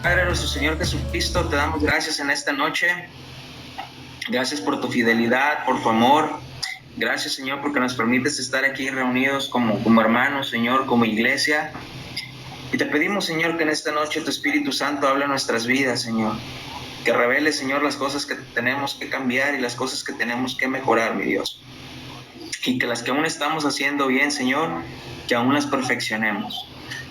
Padre, nuestro Señor Jesucristo, te damos gracias en esta noche. Gracias por tu fidelidad, por tu amor. Gracias, Señor, porque nos permites estar aquí reunidos como hermanos, Señor, como iglesia. Y te pedimos, Señor, que en esta noche tu Espíritu Santo hable en nuestras vidas, Señor. Que revele, Señor, las cosas que tenemos que cambiar y las cosas que tenemos que mejorar, mi Dios. Y que las que aún estamos haciendo bien, Señor, que aún las perfeccionemos.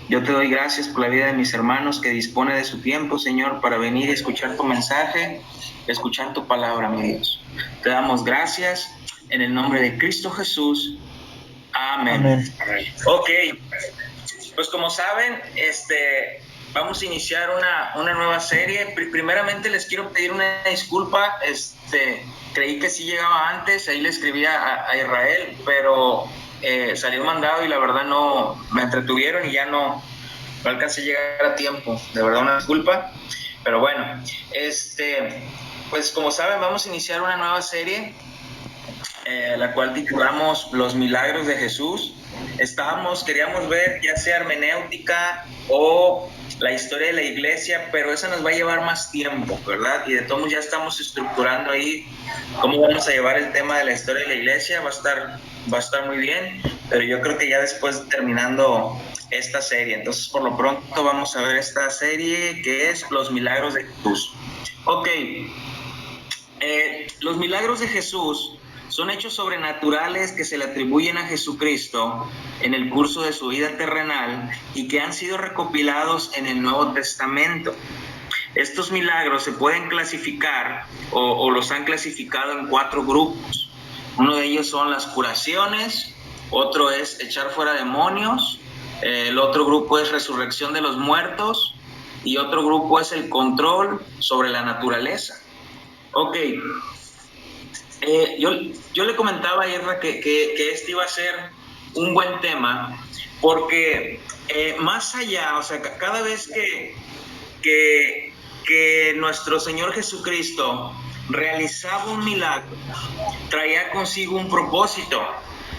Yo te doy gracias por la vida de mis hermanos que dispone de su tiempo, Señor, para venir y escuchar tu mensaje, escuchar tu palabra, mi Dios. Te damos gracias en el nombre de Cristo Jesús. Amén. Amén. Ok, pues como saben, vamos a iniciar una nueva serie. Primeramente les quiero pedir una disculpa. Creí que sí llegaba antes, ahí le escribí a Israel, pero salió mandado y la verdad no me entretuvieron y ya no alcancé a llegar a tiempo. De verdad una disculpa, pero bueno, pues como saben vamos a iniciar una nueva serie, la cual titulamos Los Milagros de Jesús. Queríamos ver ya sea hermenéutica o la historia de la iglesia, pero esa nos va a llevar más tiempo, ¿verdad? Y de todos ya estamos estructurando ahí cómo vamos a llevar el tema de la historia de la iglesia. Va a estar muy bien, pero yo creo que ya después terminando esta serie, entonces por lo pronto vamos a ver esta serie que es Los Milagros de Jesús. Ok, los milagros de Jesús son hechos sobrenaturales que se le atribuyen a Jesucristo en el curso de su vida terrenal y que han sido recopilados en el Nuevo Testamento. Estos milagros se pueden clasificar o los han clasificado en 4 grupos. Uno de ellos son las curaciones, otro es echar fuera demonios, el otro grupo es resurrección de los muertos y otro grupo es el control sobre la naturaleza. Ok, yo le comentaba a Irra que este iba a ser un buen tema, porque más allá, o sea, cada vez que nuestro Señor Jesucristo realizaba un milagro, traía consigo un propósito.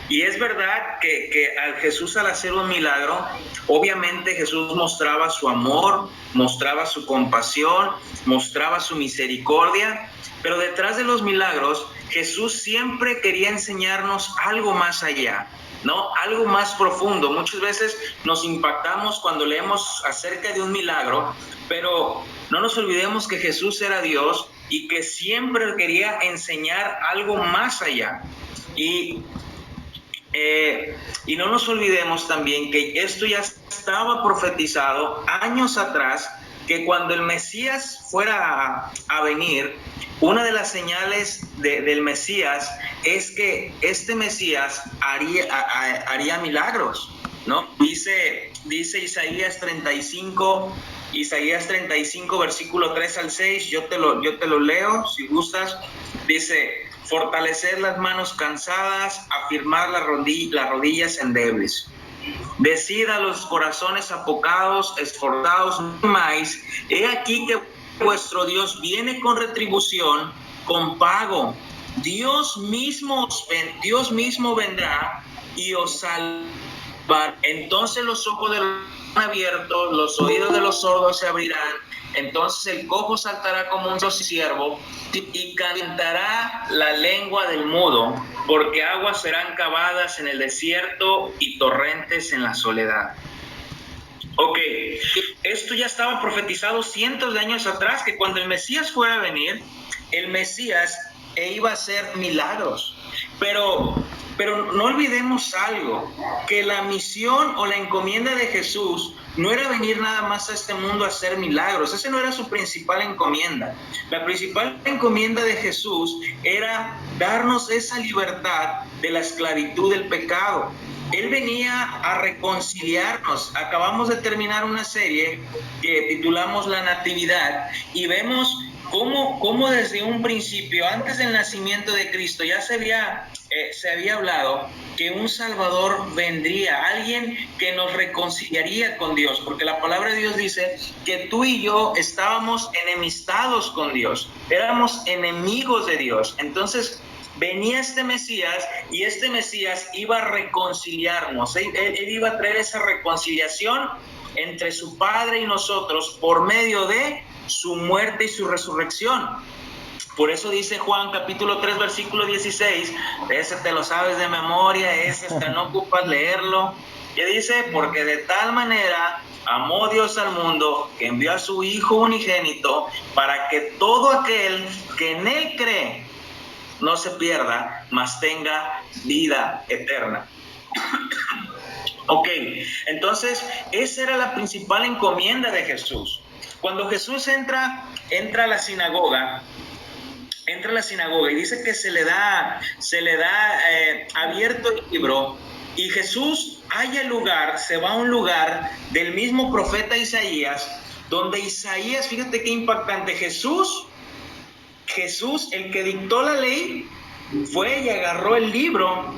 Y es verdad que al Jesús, al hacer un milagro, obviamente Jesús mostraba su amor, mostraba su compasión, mostraba su misericordia, pero detrás de los milagros, Jesús siempre quería enseñarnos algo más allá, ¿no? Algo más profundo. Muchas veces nos impactamos cuando leemos acerca de un milagro, pero no nos olvidemos que Jesús era Dios y que siempre quería enseñar algo más allá. Y no nos olvidemos también que esto ya estaba profetizado años atrás, que cuando el Mesías fuera a venir, una de las señales del Mesías es que este Mesías haría milagros, ¿no? Dice Isaías 35, versículo 3 al 6, yo te lo leo, si gustas. Dice: fortalecer las manos cansadas, afirmar las rodillas endebles. Decid a los corazones apocados, esforzados, no temáis. He aquí que vuestro Dios viene con retribución, con pago. Dios mismo vendrá y os salvará. Entonces los ojos de los abiertos, los oídos de los sordos se abrirán. Entonces el cojo saltará como un siervo y cantará la lengua del mudo, porque aguas serán cavadas en el desierto y torrentes en la soledad. Ok, esto ya estaba profetizado cientos de años atrás, que cuando el Mesías fuera a venir, el Mesías iba a hacer milagros. Pero no olvidemos algo, que la misión o la encomienda de Jesús no era venir nada más a este mundo a hacer milagros. Esa no era su principal encomienda. La principal encomienda de Jesús era darnos esa libertad de la esclavitud del pecado. Él venía a reconciliarnos. Acabamos de terminar una serie que titulamos La Natividad y vemos cómo desde un principio, antes del nacimiento de Cristo, ya se había hablado que un Salvador vendría, alguien que nos reconciliaría con Dios, porque la palabra de Dios dice que tú y yo estábamos enemistados con Dios, éramos enemigos de Dios. Entonces venía este Mesías y este Mesías iba a reconciliarnos. Él iba a traer esa reconciliación entre su Padre y nosotros por medio de su muerte y su resurrección. Por eso dice Juan capítulo 3 versículo 16, ese te lo sabes de memoria, ese hasta no ocupas leerlo, que dice, porque de tal manera amó Dios al mundo, que envió a su Hijo unigénito, para que todo aquel que en Él cree no se pierda, mas tenga vida eterna. Ok, entonces esa era la principal encomienda de Jesús. Cuando Jesús entra a la sinagoga, y dice que se le da abierto el libro, y Jesús halla el lugar, se va a un lugar del mismo profeta Isaías, donde Isaías, fíjate qué impactante, Jesús, el que dictó la ley, fue y agarró el libro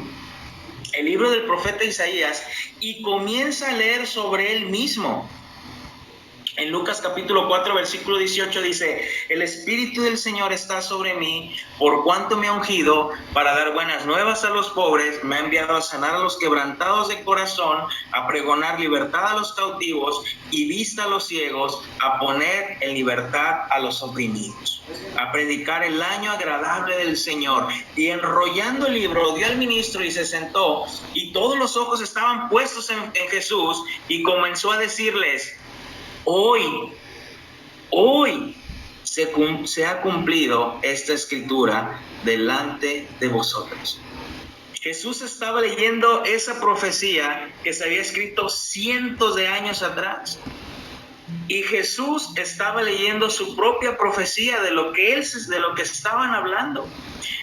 del profeta Isaías, y comienza a leer sobre él mismo. En Lucas capítulo 4 versículo 18 dice, el Espíritu del Señor está sobre mí, por cuanto me ha ungido para dar buenas nuevas a los pobres, me ha enviado a sanar a los quebrantados de corazón, a pregonar libertad a los cautivos y vista a los ciegos, a poner en libertad a los oprimidos, a predicar el año agradable del Señor. Y enrollando el libro, dio al ministro y se sentó, y todos los ojos estaban puestos en Jesús, y comenzó a decirles, Hoy se ha cumplido esta escritura delante de vosotros. Jesús estaba leyendo esa profecía que se había escrito cientos de años atrás. Y Jesús estaba leyendo su propia profecía de lo que estaban hablando.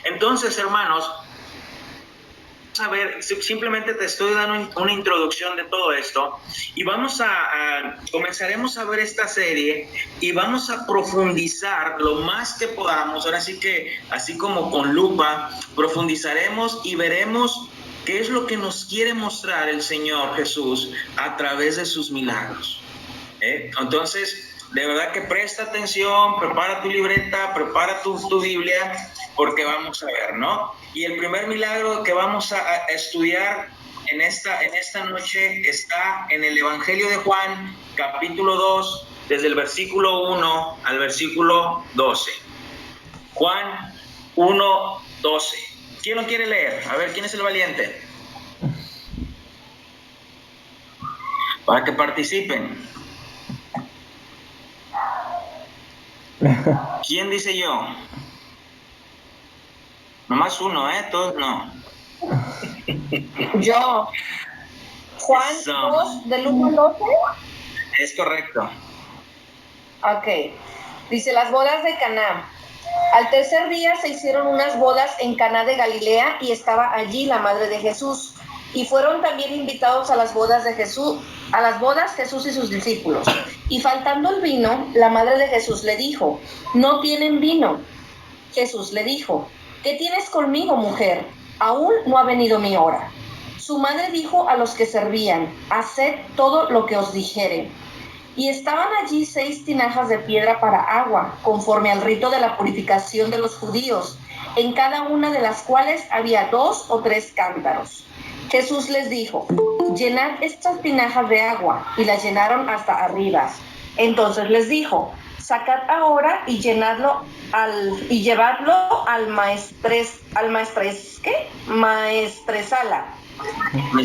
Entonces, hermanos, a ver, simplemente te estoy dando una introducción de todo esto, y comenzaremos a ver esta serie y vamos a profundizar lo más que podamos. Ahora sí que, así como con lupa, profundizaremos y veremos qué es lo que nos quiere mostrar el Señor Jesús a través de sus milagros. Entonces, de verdad que presta atención, prepara tu libreta, prepara tu Biblia, porque vamos a ver, ¿no? Y el primer milagro que vamos a estudiar en esta noche está en el Evangelio de Juan, capítulo 2, desde el versículo 1 al versículo 12. Juan 1, 12. ¿Quién lo quiere leer? A ver, ¿quién es el valiente? Para que participen. ¿Quién dice yo? Nomás uno, todos no. Yo. Juan 2, del 1 al 12. Es correcto. Ok. Dice, las bodas de Caná. Al tercer día se hicieron unas bodas en Caná de Galilea, y estaba allí la madre de Jesús. Y fueron también invitados a las bodas Jesús y sus discípulos. Y faltando el vino, la madre de Jesús le dijo, no tienen vino. Jesús le dijo, ¿qué tienes conmigo, mujer? Aún no ha venido mi hora. Su madre dijo a los que servían, haced todo lo que os dijere. Y estaban allí 6 tinajas de piedra para agua, conforme al rito de la purificación de los judíos, en cada una de las cuales había 2 o 3 cántaros. Jesús les dijo, llenad estas tinajas de agua, y las llenaron hasta arriba. Entonces les dijo, sacad ahora y llevadlo al maestresala.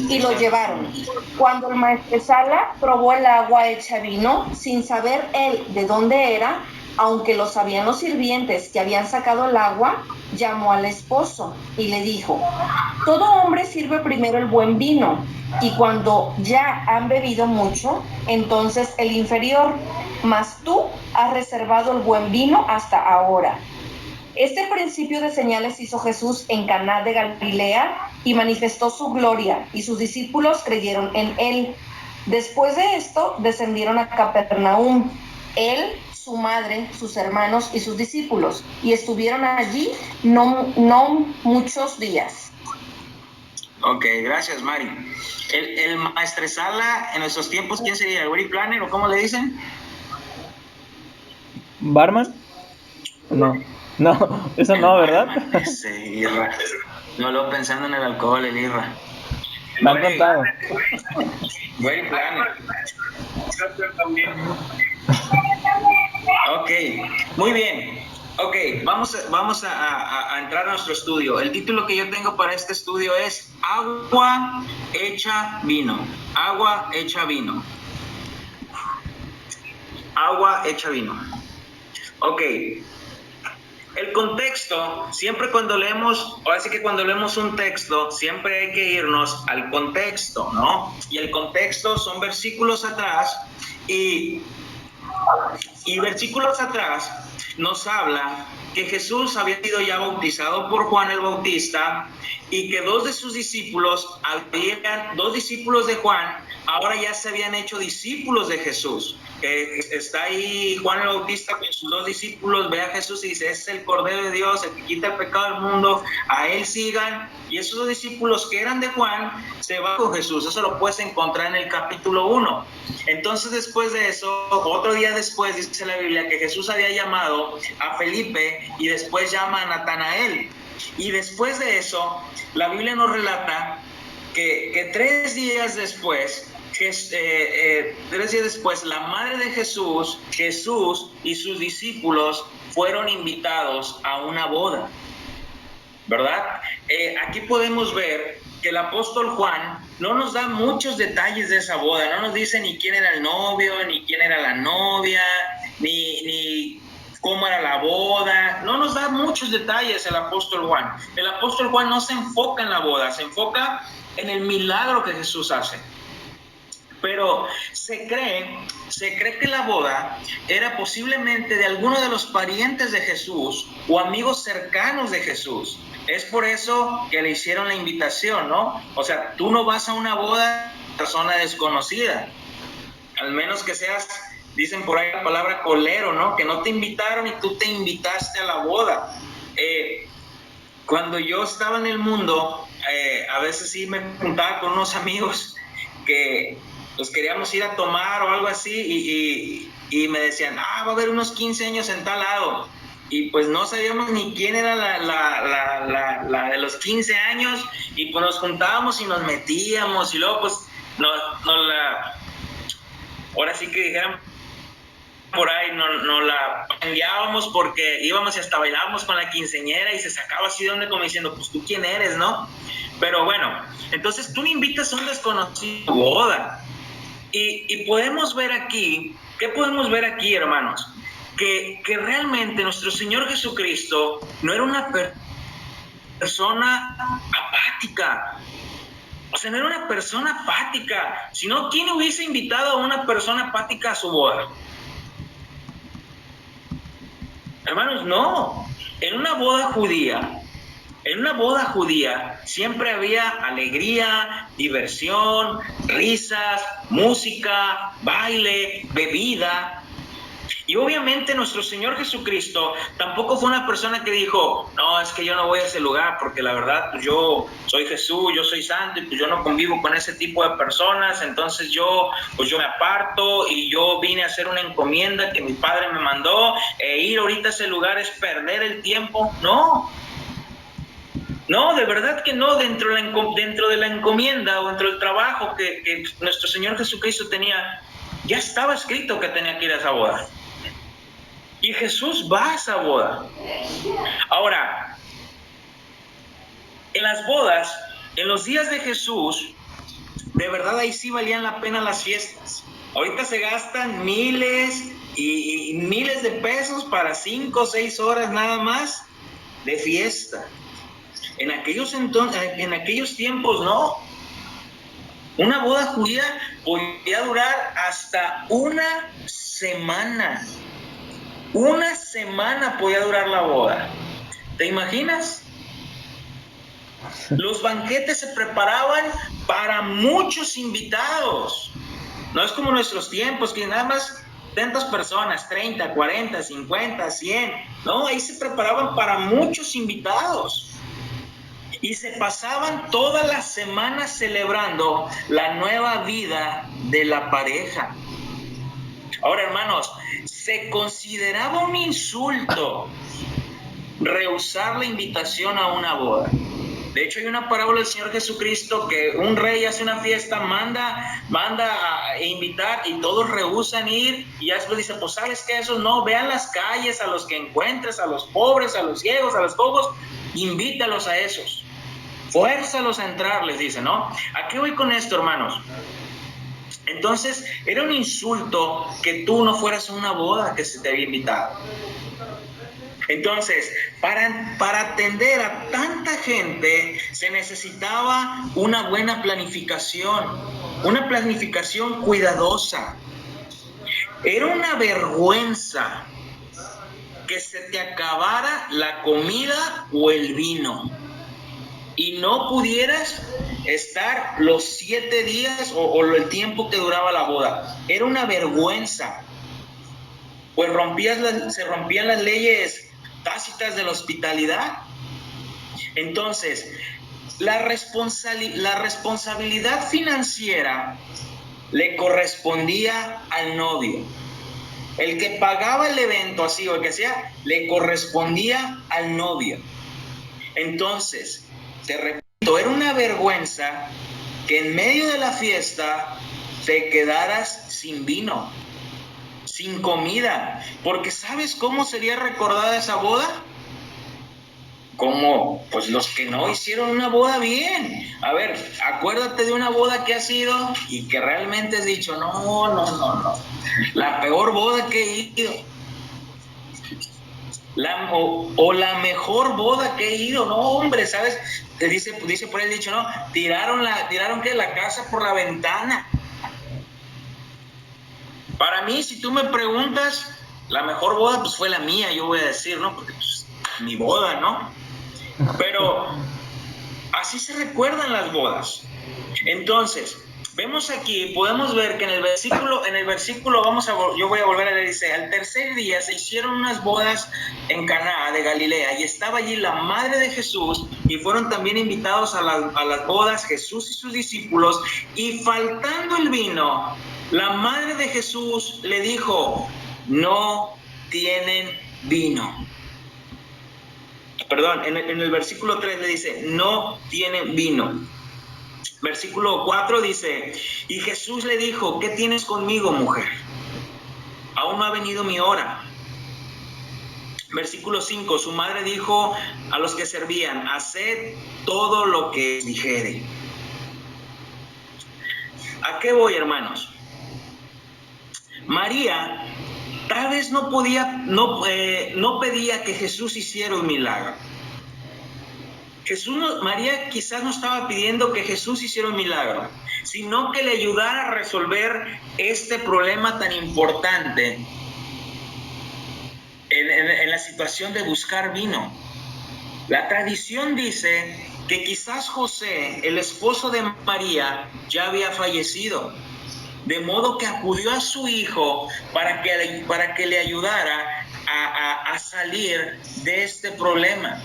Y lo llevaron. Cuando el maestresala probó el agua hecha vino, sin saber él de dónde era, aunque lo sabían los sirvientes que habían sacado el agua, llamó al esposo y le dijo, todo hombre sirve primero el buen vino, y cuando ya han bebido mucho, entonces el inferior, mas tú has reservado el buen vino hasta ahora. Este principio de señales hizo Jesús en Caná de Galilea y manifestó su gloria, y sus discípulos creyeron en él. Después de esto, descendieron a Capernaum, él, su madre, sus hermanos y sus discípulos, y estuvieron allí no muchos días. Ok, gracias, Mari. El maestresala en nuestros tiempos, ¿quién sería? ¿El wedding planner o cómo le dicen? ¿Barman? No, eso no, ¿verdad? Sí, Irra. No lo pensando en el alcohol, el Irra. Me han contado. Very planning. Ok, muy bien. Ok, vamos a entrar a nuestro estudio. El título que yo tengo para este estudio es Agua hecha vino. Agua hecha vino. Agua hecha vino. Ok. El contexto, siempre cuando leemos, ahora sí que cuando leemos un texto, siempre hay que irnos al contexto, ¿no? Y el contexto son versículos atrás y versículos atrás nos habla que Jesús había sido ya bautizado por Juan el Bautista y que dos discípulos de Juan, ahora ya se habían hecho discípulos de Jesús. Está ahí Juan el Bautista con sus dos discípulos, ve a Jesús y dice, es el Cordero de Dios, el que quita el pecado del mundo, a él sigan. Y esos dos discípulos que eran de Juan se van con Jesús. Eso lo puedes encontrar en el capítulo 1. Entonces después de eso, otro día después, dice la Biblia que Jesús había llamado a Felipe y después llama a Natanael. Y después de eso, la Biblia nos relata que 3 días después, la madre de Jesús y sus discípulos fueron invitados a una boda, ¿verdad? Aquí podemos ver que el apóstol Juan no nos da muchos detalles de esa boda, no nos dice ni quién era el novio, ni quién era la novia, ni cómo era la boda, no nos da muchos detalles el apóstol Juan. El apóstol Juan no se enfoca en la boda, se enfoca en el milagro que Jesús hace. Pero se cree que la boda era posiblemente de alguno de los parientes de Jesús o amigos cercanos de Jesús. Es por eso que le hicieron la invitación, ¿no? O sea, tú no vas a una boda de persona desconocida, al menos que seas, dicen por ahí la palabra colero, ¿no? Que no te invitaron y tú te invitaste a la boda. Cuando yo estaba en el mundo, a veces sí me juntaba con unos amigos que pues queríamos ir a tomar o algo así y me decían, va a haber unos 15 años en tal lado. Y pues no sabíamos ni quién era la de los 15 años y pues nos juntábamos y nos metíamos y luego pues ahora sí que dijeran por ahí no la enviábamos porque íbamos y hasta bailábamos con la quinceañera y se sacaba así de donde como diciendo, pues tú quién eres, ¿no? Pero bueno, entonces tú me invitas a un desconocido boda y podemos ver aquí, ¿qué podemos ver aquí, hermanos? Que realmente nuestro Señor Jesucristo no era una persona apática. O sea, no era una persona apática, sino ¿quién hubiese invitado a una persona apática a su boda? Hermanos, no. En una boda judía siempre había alegría, diversión, risas, música, baile, bebida. Y obviamente nuestro Señor Jesucristo tampoco fue una persona que dijo, no, es que yo no voy a ese lugar porque la verdad pues yo soy Jesús, yo soy santo y pues yo no convivo con ese tipo de personas, entonces yo me aparto y yo vine a hacer una encomienda que mi padre me mandó, ir ahorita a ese lugar es perder el tiempo. No, de verdad que no, dentro de la encomienda o dentro del trabajo que nuestro Señor Jesucristo tenía, ya estaba escrito que tenía que ir a esa boda. Y Jesús va a esa boda. Ahora, en las bodas, en los días de Jesús, de verdad ahí sí valían la pena las fiestas. Ahorita se gastan miles y miles de pesos para 5 o 6 horas nada más de fiesta. En aquellos tiempos no. Una boda judía podía durar hasta una semana. Una semana podía durar la boda. ¿Te imaginas? Los banquetes se preparaban para muchos invitados. No es como nuestros tiempos, que nada más tantas personas, 30, 40, 50, 100. No, ahí se preparaban para muchos invitados. Y se pasaban toda la semana celebrando la nueva vida de la pareja. Ahora, hermanos, se consideraba un insulto rehusar la invitación a una boda. De hecho, hay una parábola del Señor Jesucristo que un rey hace una fiesta, manda a invitar y todos rehúsan ir, y ya después dice, pues ¿sabes qué? Esos no, vean las calles, a los que encuentres, a los pobres, a los ciegos, a los cojos, invítalos a esos. Fuérzalos a entrar, les dice, ¿no? ¿A qué voy con esto, hermanos? Entonces, era un insulto que tú no fueras a una boda que se te había invitado. Entonces, para atender a tanta gente se necesitaba una buena planificación, una planificación cuidadosa. Era una vergüenza que se te acabara la comida o el vino y no pudieras estar los 7 días o el tiempo que duraba la boda. Era una vergüenza, pues se rompían las leyes tácitas de la hospitalidad. Entonces, la responsabilidad financiera le correspondía al novio. El que pagaba el evento así o el que sea, le correspondía al novio. Entonces, te repito, era una vergüenza que en medio de la fiesta te quedaras sin vino, sin comida, porque ¿sabes cómo sería recordada esa boda? Como, pues los que no hicieron una boda bien. A ver, acuérdate de una boda que has ido y que realmente has dicho, no, la peor boda que he ido. O la mejor boda que he ido, no, hombre, ¿sabes? Te dice por ahí el dicho, ¿no? Tiraron que la casa por la ventana. Para mí, si tú me preguntas, la mejor boda pues fue la mía, yo voy a decir, ¿no? Porque pues mi boda, ¿no? Pero así se recuerdan las bodas. Entonces, vemos aquí, podemos ver que en el versículo yo voy a volver a leer, dice, al tercer día se hicieron unas bodas en Caná de Galilea y estaba allí la madre de Jesús y fueron también invitados a las bodas Jesús y sus discípulos, y faltando el vino, la madre de Jesús le dijo, no tienen vino. Perdón, en el versículo 3 le dice, no tienen vino. Versículo 4 dice, y Jesús le dijo, ¿qué tienes conmigo, mujer? Aún no ha venido mi hora. Versículo 5, su madre dijo a los que servían, haced todo lo que dijere. ¿A qué voy, hermanos? María tal vez no pedía que Jesús hiciera un milagro. María quizás no estaba pidiendo que Jesús hiciera un milagro, sino que le ayudara a resolver este problema tan importante en la situación de buscar vino. La tradición dice que quizás José, el esposo de María, ya había fallecido, de modo que acudió a su hijo para que le ayudara a salir de este problema.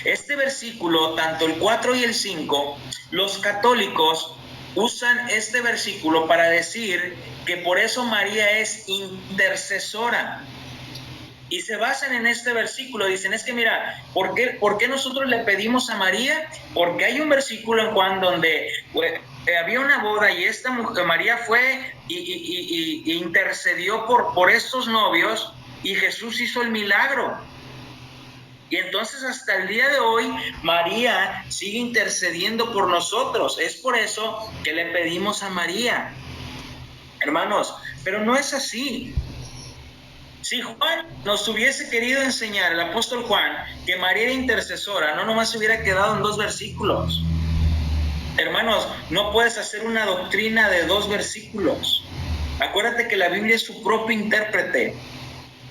Este versículo, tanto el 4 y el 5, los católicos usan este versículo para decir que por eso María es intercesora. Y se basan en este versículo, dicen, es que mira, ¿por qué nosotros le pedimos a María? Porque hay un versículo en Juan donde había una boda y esta mujer, María fue y intercedió por estos novios y Jesús hizo el milagro. Y entonces hasta el día de hoy María sigue intercediendo por nosotros. Es por eso que le pedimos a María, hermanos, pero no es así. Si Juan nos hubiese querido enseñar, el apóstol Juan, que María era intercesora, no nomás se hubiera quedado en 2 versículos. Hermanos, no puedes hacer una doctrina de 2 versículos. Acuérdate que la Biblia es su propio intérprete.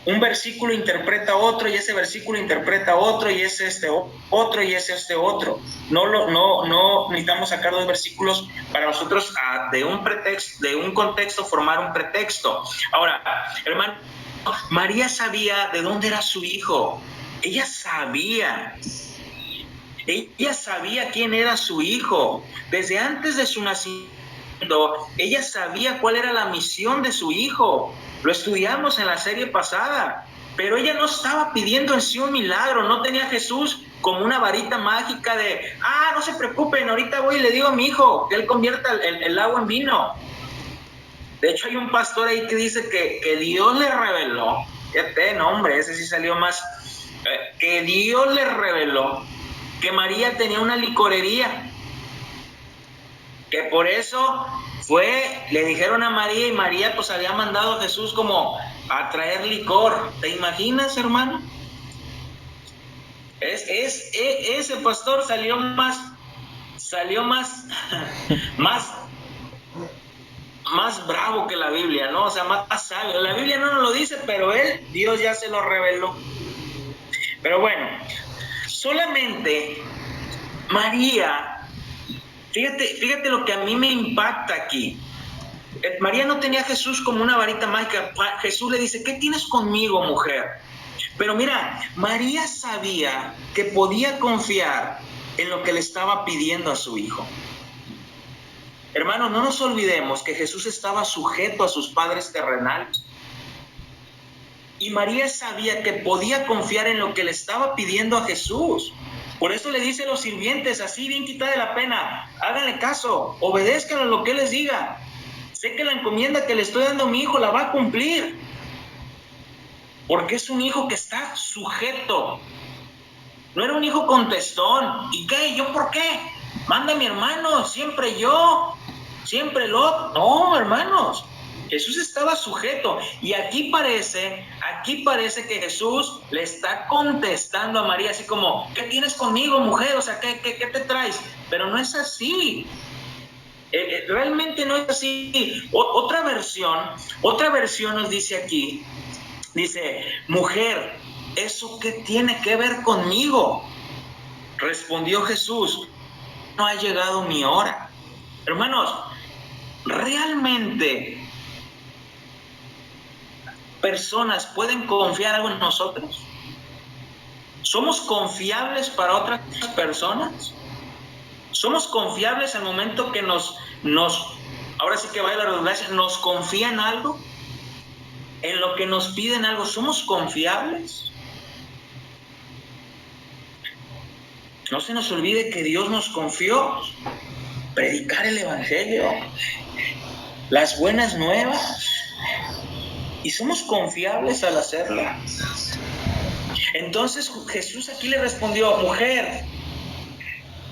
Un versículo interpreta otro y ese versículo interpreta otro y es este otro y es este otro. No necesitamos sacar 2 versículos para nosotros de un contexto formar un pretexto. Ahora, hermano, María sabía de dónde era su hijo. Ella sabía quién era su hijo. Desde antes de su nacimiento, ella sabía cuál era la misión de su hijo. Lo estudiamos en la serie pasada. Pero ella no estaba pidiendo en sí un milagro, no tenía a Jesús como una varita mágica de, no se preocupen, ahorita voy y le digo a mi hijo que él convierta el agua en vino. De hecho, hay un pastor ahí que dice que Dios le reveló, fíjate, no hombre, ese sí salió más, que Dios le reveló que María tenía una licorería, que por eso le dijeron a María, y María pues había mandado a Jesús como a traer licor. ¿Te imaginas, hermano? Ese pastor salió más más bravo que la Biblia, ¿no? O sea, más sabio. La Biblia no nos lo dice, pero Dios ya se lo reveló. Pero bueno, solamente María, fíjate lo que a mí me impacta aquí. María no tenía a Jesús como una varita mágica. Jesús le dice, ¿qué tienes conmigo, mujer? Pero mira, María sabía que podía confiar en lo que le estaba pidiendo a su hijo. Hermanos, no nos olvidemos que Jesús estaba sujeto a sus padres terrenales. Y María sabía que podía confiar en lo que le estaba pidiendo a Jesús. Por eso le dice a los sirvientes, así bien quitada de la pena, háganle caso, obedezcan a lo que él les diga. Sé que la encomienda que le estoy dando a mi hijo la va a cumplir. Porque es un hijo que está sujeto. No era un hijo contestón. ¿Y qué? ¿Yo por qué? Manda a mi hermano, siempre yo, siempre lo. No, hermanos. Jesús estaba sujeto. Y aquí parece que Jesús le está contestando a María, así como, ¿qué tienes conmigo, mujer? O sea, ¿qué te traes? Pero no es así. Realmente no es así. Otra versión nos dice aquí, dice, mujer, ¿eso qué tiene que ver conmigo? Respondió Jesús, no ha llegado mi hora. Hermanos, ¿realmente personas pueden confiar algo en nosotros? ¿Somos confiables para otras personas? ¿Somos confiables al momento que ahora sí que vaya la redundancia, nos confían algo? ¿En lo que nos piden algo, somos confiables? No se nos olvide que Dios nos confió predicar el Evangelio, las buenas nuevas, y somos confiables al hacerlo. Entonces Jesús aquí le respondió, mujer,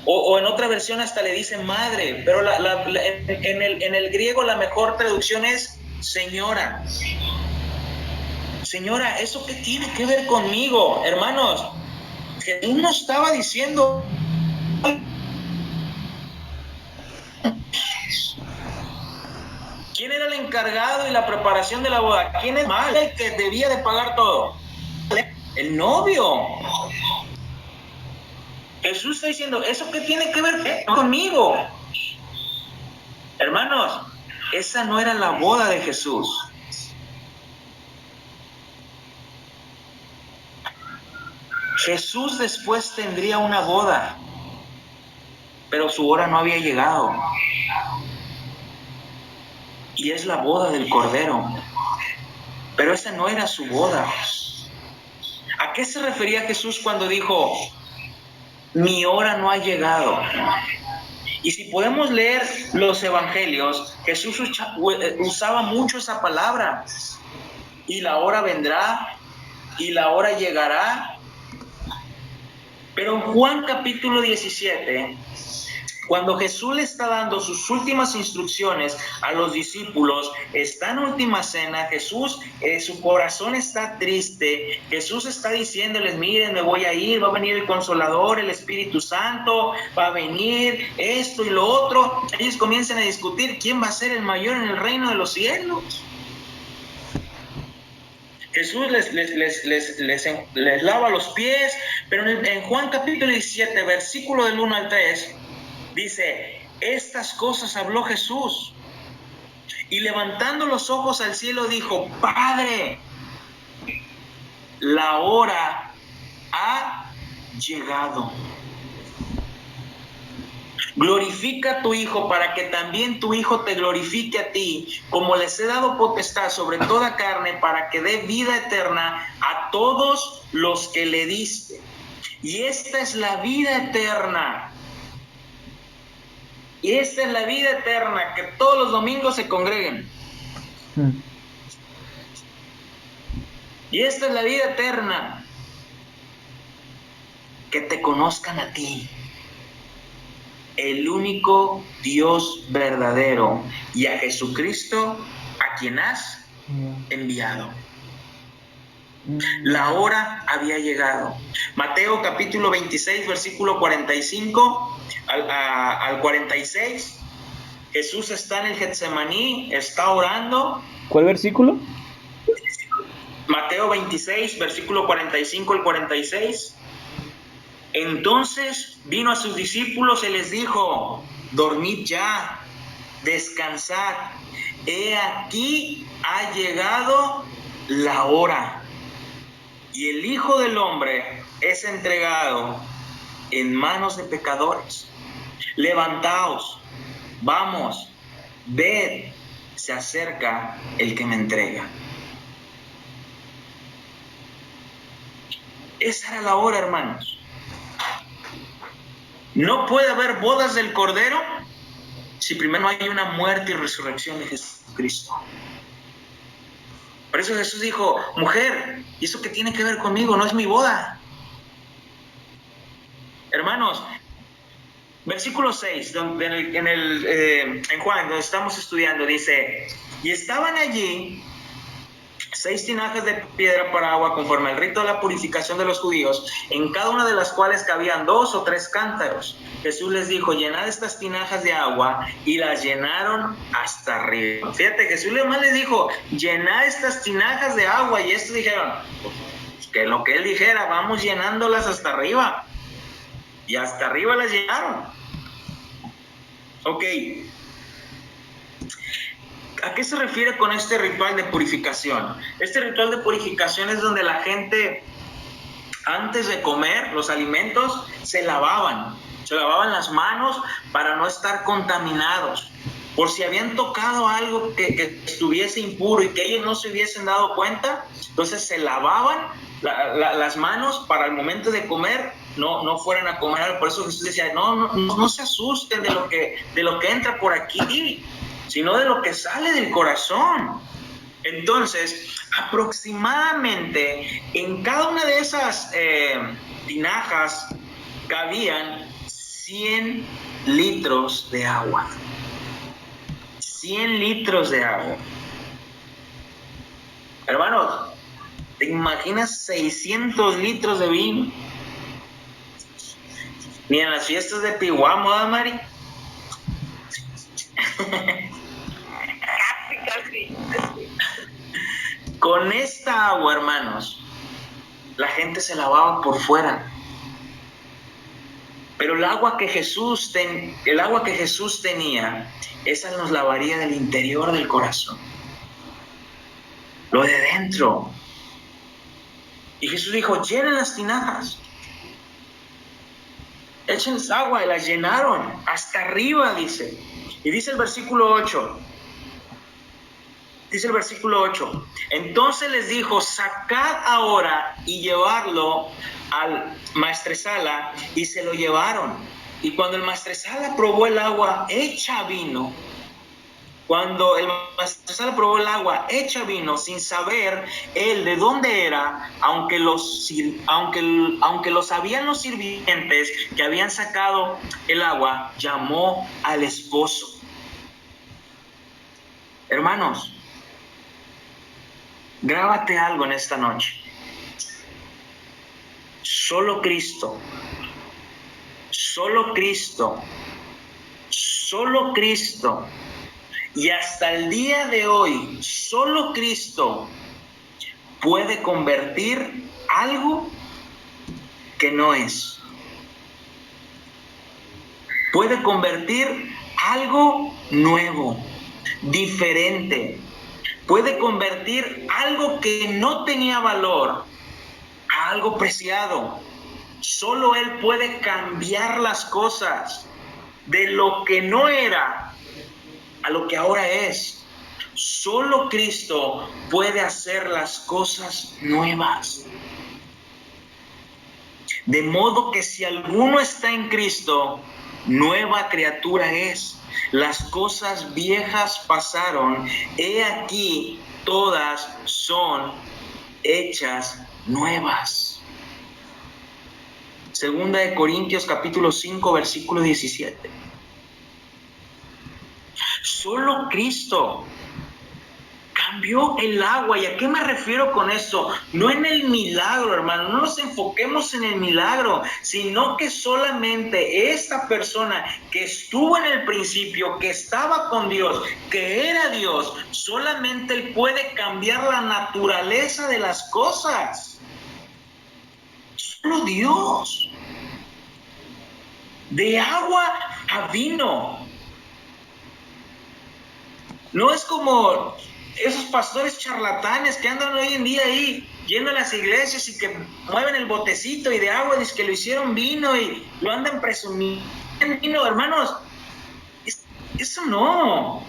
o en otra versión hasta le dice madre, pero en el griego la mejor traducción es señora. Señora, ¿eso qué tiene que ver conmigo? Hermanos, Jesús no estaba diciendo, ¿quién era el encargado y la preparación de la boda? ¿Quién es más el que debía de pagar todo? El novio. Jesús está diciendo, ¿eso qué tiene que ver conmigo? Hermanos, esa no era la boda de Jesús. Jesús después tendría una boda, pero su hora no había llegado. Y es la boda del Cordero. Pero esa no era su boda. ¿A qué se refería Jesús cuando dijo, mi hora no ha llegado? Y si podemos leer los evangelios, Jesús usaba mucho esa palabra. Y la hora vendrá, y la hora llegará. Pero en Juan capítulo 17, cuando Jesús le está dando sus últimas instrucciones a los discípulos, está en última cena, Jesús, su corazón está triste, Jesús está diciéndoles, miren, me voy a ir, va a venir el Consolador, el Espíritu Santo, va a venir esto y lo otro. Ellos comienzan a discutir quién va a ser el mayor en el reino de los cielos. Jesús les lava los pies, pero en Juan capítulo 17, versículo del 1 al 3, dice, estas cosas habló Jesús, y levantando los ojos al cielo dijo, Padre, la hora ha llegado. Glorifica a tu Hijo para que también tu Hijo te glorifique a ti, como les he dado potestad sobre toda carne, para que dé vida eterna a a todos los que le diste. Y esta es la vida eterna. Y esta es la vida eterna, que todos los domingos se congreguen. Y esta es la vida eterna, que te conozcan a ti, el único Dios verdadero, y a Jesucristo, a quien has enviado. La hora había llegado. Mateo capítulo 26, versículo 45 al 46. Jesús está en el Getsemaní, está orando. ¿Cuál versículo? Mateo 26, versículo 45 al 46. Entonces vino a sus discípulos y les dijo: dormid ya, descansad. He aquí ha llegado la hora, y el Hijo del Hombre es entregado en manos de pecadores. Levantaos, vamos, ved, se acerca el que me entrega. Esa era la hora, hermanos. No puede haber bodas del Cordero si primero no hay una muerte y resurrección de Jesucristo. Por eso Jesús dijo: mujer, ¿y eso qué tiene que ver conmigo? No es mi boda. Hermanos, versículo 6, en Juan, donde estamos estudiando, dice: y estaban allí 6 tinajas de piedra para agua, conforme al rito de la purificación de los judíos, en cada una de las cuales cabían 2 o 3 cántaros. Jesús les dijo: llenad estas tinajas de agua, y las llenaron hasta arriba. Fíjate, Jesús además les dijo: llenad estas tinajas de agua, y estos dijeron: pues que lo que él dijera, vamos llenándolas hasta arriba. Y hasta arriba las llenaron. Ok. ¿A qué se refiere con este ritual de purificación? Este ritual de purificación es donde la gente, antes de comer los alimentos, se lavaban las manos para no estar contaminados. Por si habían tocado algo que estuviese impuro y que ellos no se hubiesen dado cuenta, entonces se lavaban las manos para el momento de comer no fueran a comer. Por eso Jesús decía: no se asusten de lo que entra por aquí, sino de lo que sale del corazón. Entonces, aproximadamente en cada una de esas tinajas cabían 100 litros de agua. 100 litros de agua. Hermanos, ¿te imaginas 600 litros de vino? Ni en las fiestas de Pihuamo, ¿verdad, Mari? Casi. Con esta agua, hermanos, la gente se lavaba por fuera. Pero el agua que Jesús tenía, esa nos lavaría del interior del corazón, lo de dentro. Y Jesús dijo: llenen las tinajas, échenles agua, y las llenaron hasta arriba, dice. Y dice el versículo 8. Entonces les dijo: sacad ahora y llevarlo al maestresala, y se lo llevaron. Y cuando el maestresala probó el agua hecha vino, sin saber él de dónde era, aunque lo sabían los sirvientes que habían sacado el agua, llamó al esposo. Hermanos, grábate algo en esta noche. Solo Cristo, y hasta el día de hoy, solo Cristo puede convertir algo que no es. Puede convertir algo nuevo, diferente. Puede convertir algo que no tenía valor a algo preciado. Solo Él puede cambiar las cosas de lo que no era a lo que ahora es. Solo Cristo puede hacer las cosas nuevas. De modo que si alguno está en Cristo, nueva criatura es. Las cosas viejas pasaron, he aquí todas son hechas nuevas. Segunda de Corintios capítulo 5 versículo 17. Solo Cristo cambió el agua. ¿Y a qué me refiero con esto? No en el milagro, hermano, no nos enfoquemos en el milagro, sino que solamente esta persona que estuvo en el principio, que estaba con Dios, que era Dios, solamente Él puede cambiar la naturaleza de las cosas. Solo Dios. De agua a vino. No es como esos pastores charlatanes que andan hoy en día ahí yendo a las iglesias y que mueven el botecito y de agua y que lo hicieron vino y lo andan presumiendo vino, hermanos. Eso no.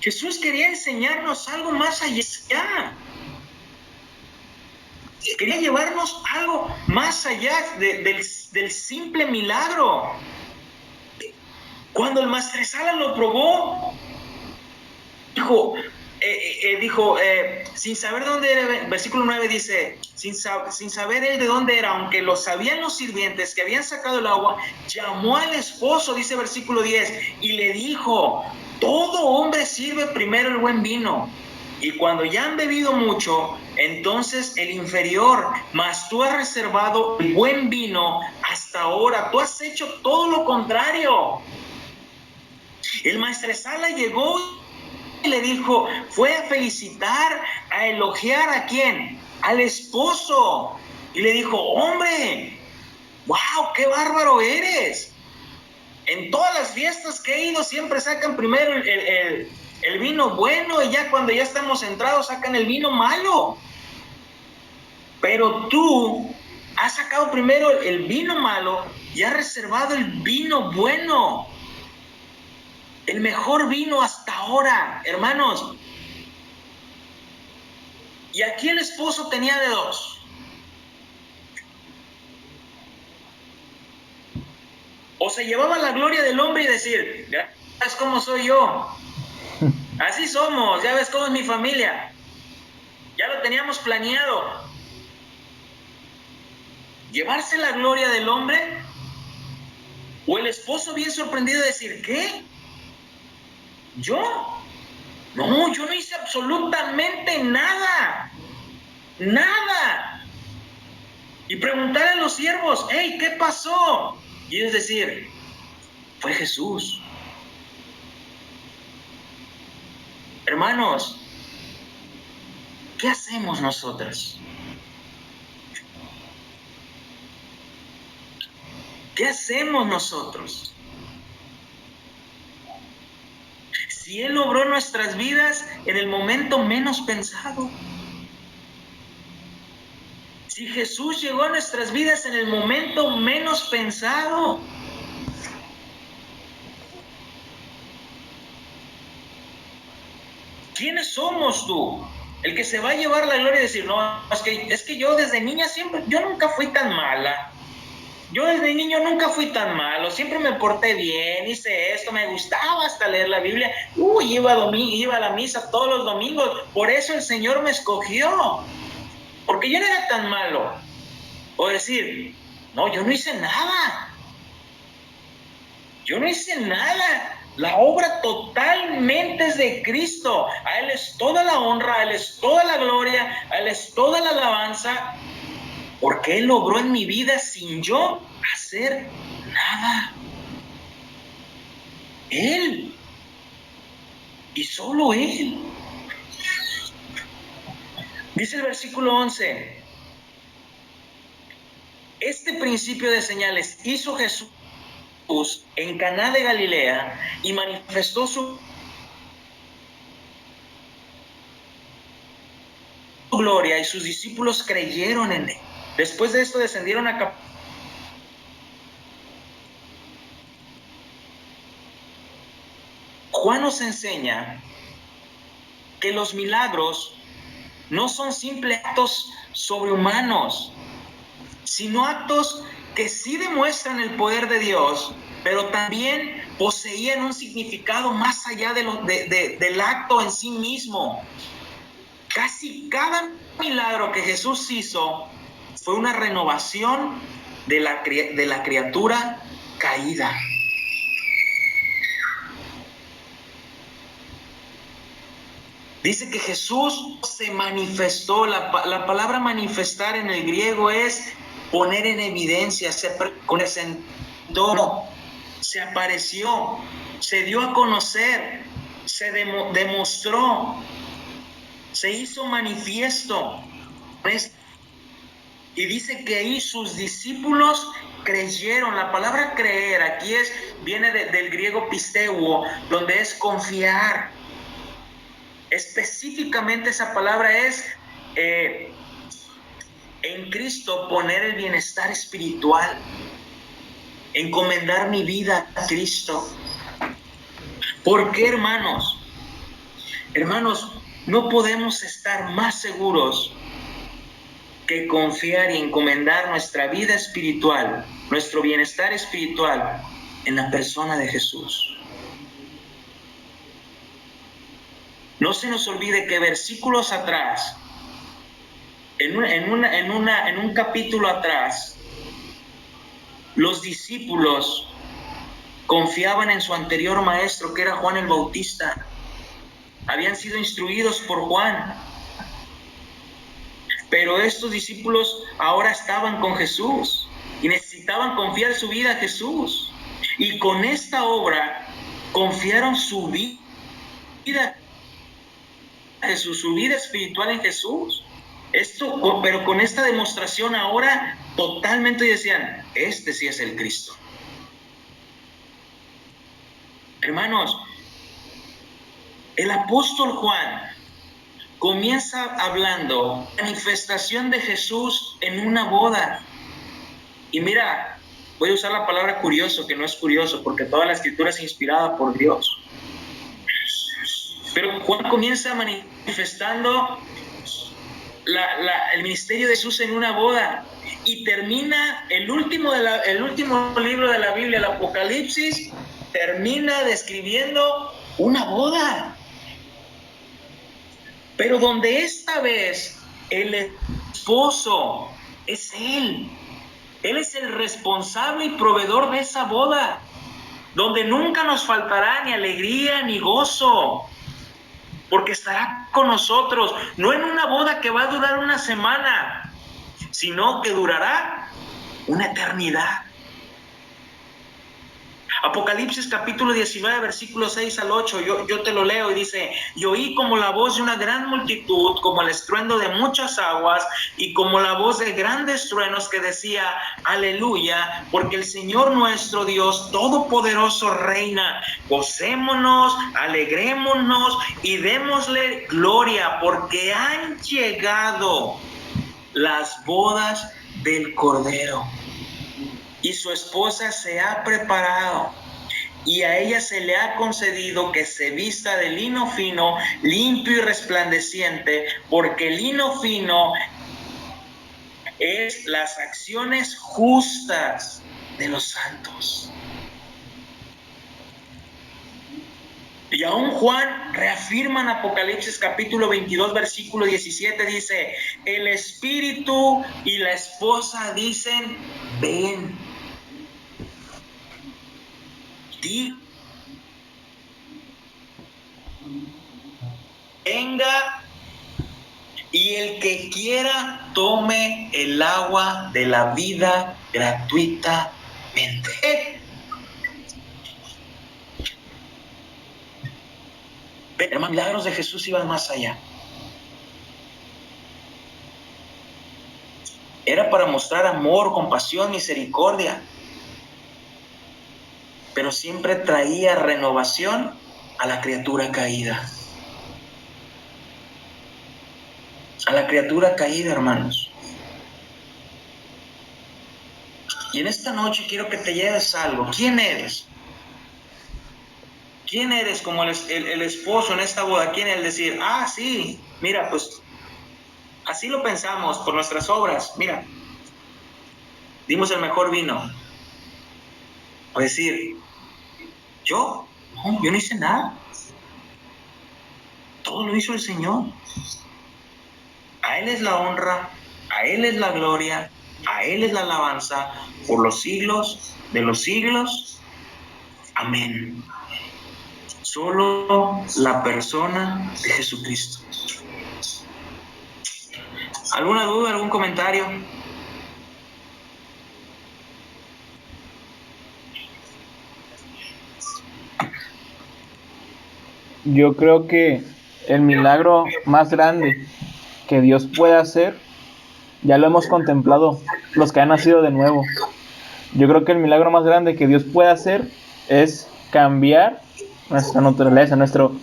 Jesús quería enseñarnos algo más allá. Quería llevarnos algo más allá del simple milagro. Cuando el maestresala lo probó, dijo, sin saber dónde era, versículo 9 dice, sin saber él de dónde era, aunque lo sabían los sirvientes que habían sacado el agua, llamó al esposo, dice versículo 10, y le dijo, todo hombre sirve primero el buen vino, y cuando ya han bebido mucho, entonces el inferior, mas tú has reservado el buen vino hasta ahora, tú has hecho todo lo contrario. El maestresala llegó y le dijo, fue a felicitar, a elogiar ¿a quién? Al esposo. Y le dijo, hombre, wow, qué bárbaro eres. En todas las fiestas que he ido siempre sacan primero el vino bueno y ya cuando ya estamos entrados sacan el vino malo. Pero tú has sacado primero el vino malo y has reservado el vino bueno. El mejor vino hasta ahora, hermanos. Y aquí el esposo tenía de dos. O se llevaba la gloria del hombre y decir, ya ves cómo soy yo. Así somos, ya ves cómo es mi familia. Ya lo teníamos planeado. Llevarse la gloria del hombre. O el esposo bien sorprendido de decir, ¿qué? ¿Yo? No, yo no hice absolutamente nada. Nada. Y preguntar a los siervos, hey, ¿qué pasó? Y es decir, fue Jesús. Hermanos, ¿qué hacemos nosotros? ¿Qué hacemos nosotros? Si Él obró nuestras vidas en el momento menos pensado. Si Jesús llegó a nuestras vidas en el momento menos pensado. ¿Quiénes somos tú? El que se va a llevar la gloria y decir, no, es que yo desde niña yo nunca fui tan mala. Yo desde niño nunca fui tan malo, siempre me porté bien, hice esto, me gustaba hasta leer la Biblia. Iba a la misa todos los domingos, por eso el Señor me escogió, porque yo no era tan malo. O decir, no, yo no hice nada. Yo no hice nada. La obra totalmente es de Cristo. A Él es toda la honra, a Él es toda la gloria, a Él es toda la alabanza. Porque Él obró en mi vida sin yo hacer nada. Él. Y solo Él. Dice el versículo 11. Este principio de señales hizo Jesús en Caná de Galilea y manifestó su gloria y sus discípulos creyeron en Él. Después de esto descendieron a Juan nos enseña que los milagros no son simples actos sobrehumanos, sino actos que sí demuestran el poder de Dios, pero también poseían un significado más allá del acto en sí mismo. Casi cada milagro que Jesús hizo fue una renovación de la criatura caída. Dice que Jesús se manifestó. La palabra manifestar en el griego es poner en evidencia, se presentó, se apareció, se dio a conocer, se demostró, se hizo manifiesto. Y dice que ahí sus discípulos creyeron. La palabra creer aquí viene del griego pisteuo, donde es confiar. Específicamente esa palabra es en Cristo poner el bienestar espiritual, encomendar mi vida a Cristo. ¿Por qué, hermanos? Hermanos, no podemos estar más seguros que confiar y encomendar nuestra vida espiritual, nuestro bienestar espiritual en la persona de Jesús. No se nos olvide que versículos atrás, en un capítulo atrás, los discípulos confiaban en su anterior maestro, que era Juan el Bautista. Habían sido instruidos por Juan. Pero estos discípulos ahora estaban con Jesús y necesitaban confiar su vida a Jesús. Y con esta obra confiaron su vida a Jesús, su vida espiritual en Jesús. Pero con esta demostración ahora totalmente decían, este sí es el Cristo. Hermanos, el apóstol Juan comienza hablando de la manifestación de Jesús en una boda. Y mira, voy a usar la palabra curioso, que no es curioso, porque toda la escritura es inspirada por Dios. Pero Juan comienza manifestando el ministerio de Jesús en una boda. Y termina el último libro de la Biblia, el Apocalipsis, termina describiendo una boda. Pero donde esta vez el esposo es Él. Él es el responsable y proveedor de esa boda, donde nunca nos faltará ni alegría ni gozo, porque estará con nosotros, no en una boda que va a durar una semana, sino que durará una eternidad. Apocalipsis capítulo 19, versículos 6 al 8, yo te lo leo y dice, y oí como la voz de una gran multitud, como el estruendo de muchas aguas, y como la voz de grandes truenos que decía, aleluya, porque el Señor nuestro Dios Todopoderoso reina, gocémonos, alegrémonos y démosle gloria, porque han llegado las bodas del Cordero. Y su esposa se ha preparado, y a ella se le ha concedido que se vista de lino fino, limpio y resplandeciente, porque el lino fino es las acciones justas de los santos. Y aún Juan reafirma en Apocalipsis capítulo 22, versículo 17, dice, el espíritu y la esposa dicen, ven. Venga, y el que quiera tome el agua de la vida gratuitamente. Pero los milagros de Jesús iban más allá. Era para mostrar amor, compasión, misericordia, pero siempre traía renovación a la criatura caída. A la criatura caída, hermanos. Y en esta noche quiero que te lleves algo. ¿Quién eres? ¿quién eres como el esposo en esta boda? ¿Quién es el decir, ah, sí, mira, pues así lo pensamos por nuestras obras, mira, dimos el mejor vino? O decir, yo no hice nada, todo lo hizo el Señor. A Él es la honra, a Él es la gloria, a Él es la alabanza por los siglos de los siglos. Amén. Solo la persona de Jesucristo. ¿Alguna duda, algún comentario? Yo creo que el milagro más grande que Dios puede hacer, ya lo hemos contemplado los que han nacido de nuevo. Yo creo que el milagro más grande que Dios puede hacer es cambiar nuestra naturaleza,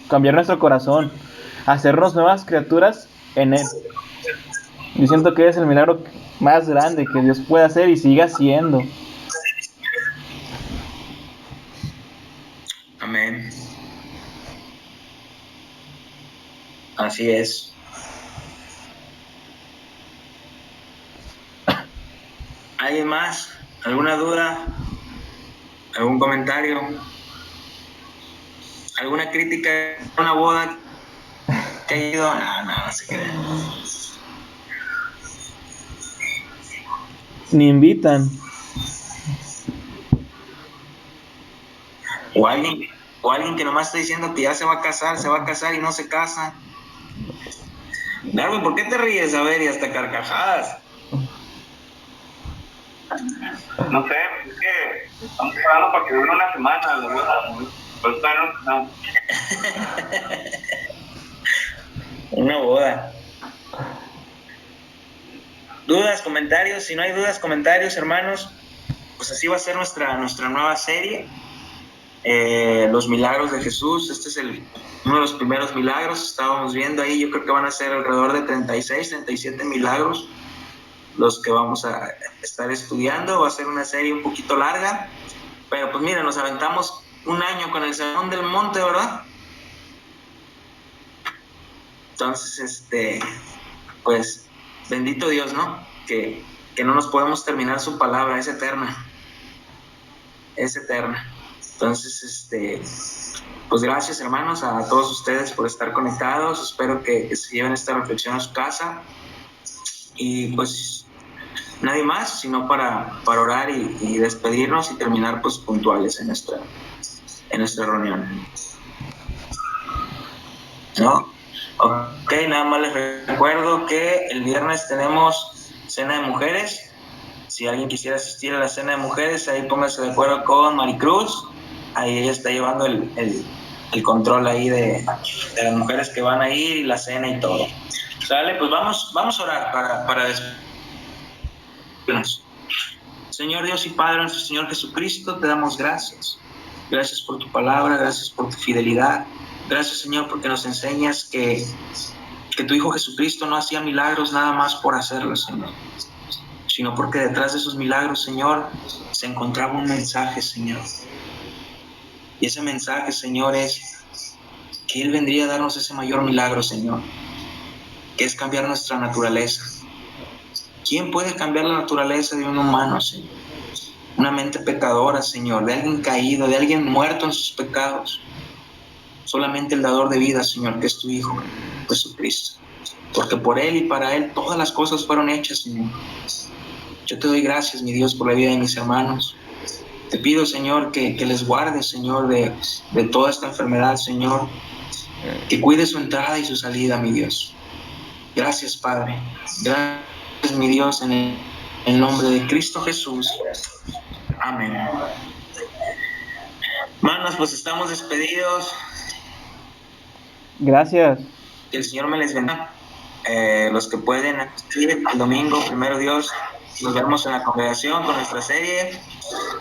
cambiar nuestro corazón, hacernos nuevas criaturas en Él. Yo siento que es el milagro más grande que Dios puede hacer y sigue haciendo. Amén. Así es. ¿Alguien más? ¿Alguna duda? ¿Algún comentario? ¿Alguna crítica a una boda que ha ido? No se crea. Ni invitan. O alguien que nomás está diciendo que ya se va a casar y no se casa. Darwin, ¿por qué te ríes? A ver, y hasta carcajadas. No sé, es que estamos esperando para que dure una semana, la verdad. Pues no. Una boda. ¿Dudas, comentarios? Si no hay dudas, comentarios, hermanos, pues así va a ser nuestra nueva serie. Los milagros de Jesús. Este es uno de los primeros milagros. Estábamos viendo ahí, yo creo que van a ser alrededor de 36, 37 milagros los que vamos a estar estudiando. Va a ser una serie un poquito larga, pero pues mira, nos aventamos un año con el Sermón del Monte, ¿verdad? Entonces, pues bendito Dios, ¿no? Que no nos podemos terminar su palabra, es eterna. Es eterna. Entonces, pues gracias, hermanos, a todos ustedes por estar conectados. Espero que se lleven esta reflexión a su casa. Y pues nadie más, sino para orar y despedirnos y terminar pues puntuales en nuestra reunión. ¿No? Ok, nada más les recuerdo que el viernes tenemos cena de mujeres. Si alguien quisiera asistir a la cena de mujeres, ahí póngase de acuerdo con Maricruz. Ahí ella está llevando el control ahí de las mujeres que van a ir y la cena y todo. ¿Sale? Pues vamos a orar para despedirnos. Señor Dios y Padre, nuestro Señor Jesucristo, te damos gracias. Gracias por tu palabra, gracias por tu fidelidad. Gracias, Señor, porque nos enseñas que tu Hijo Jesucristo no hacía milagros nada más por hacerlos, Señor, sino porque detrás de esos milagros, Señor, se encontraba un mensaje, Señor. Y ese mensaje, Señor, es que Él vendría a darnos ese mayor milagro, Señor, que es cambiar nuestra naturaleza. ¿Quién puede cambiar la naturaleza de un humano, Señor? Una mente pecadora, Señor, de alguien caído, de alguien muerto en sus pecados. Solamente el dador de vida, Señor, que es tu Hijo, Jesucristo. Porque por Él y para Él todas las cosas fueron hechas, Señor. Yo te doy gracias, mi Dios, por la vida de mis hermanos. Te pido, Señor, que les guardes, Señor, de toda esta enfermedad, Señor. Que cuide su entrada y su salida, mi Dios. Gracias, Padre. Gracias, mi Dios, en el nombre de Cristo Jesús. Amén. Hermanos, pues estamos despedidos. Gracias. Que el Señor me les bendiga. Los que pueden asistir el domingo, primero Dios, nos vemos en la congregación con nuestra serie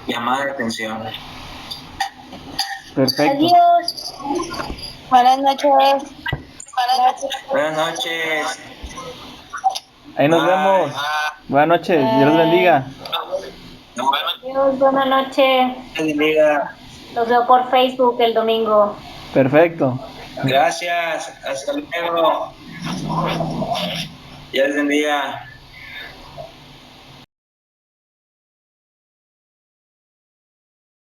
Llamada de Atención. Perfecto. Adiós. Buenas noches. Buenas noches. Ahí nos vemos. Buenas noches. Dios los bendiga. Adiós, buenas noches. Dios bendiga. Los veo por Facebook el domingo. Perfecto. Gracias, hasta luego. Ya les bendiga.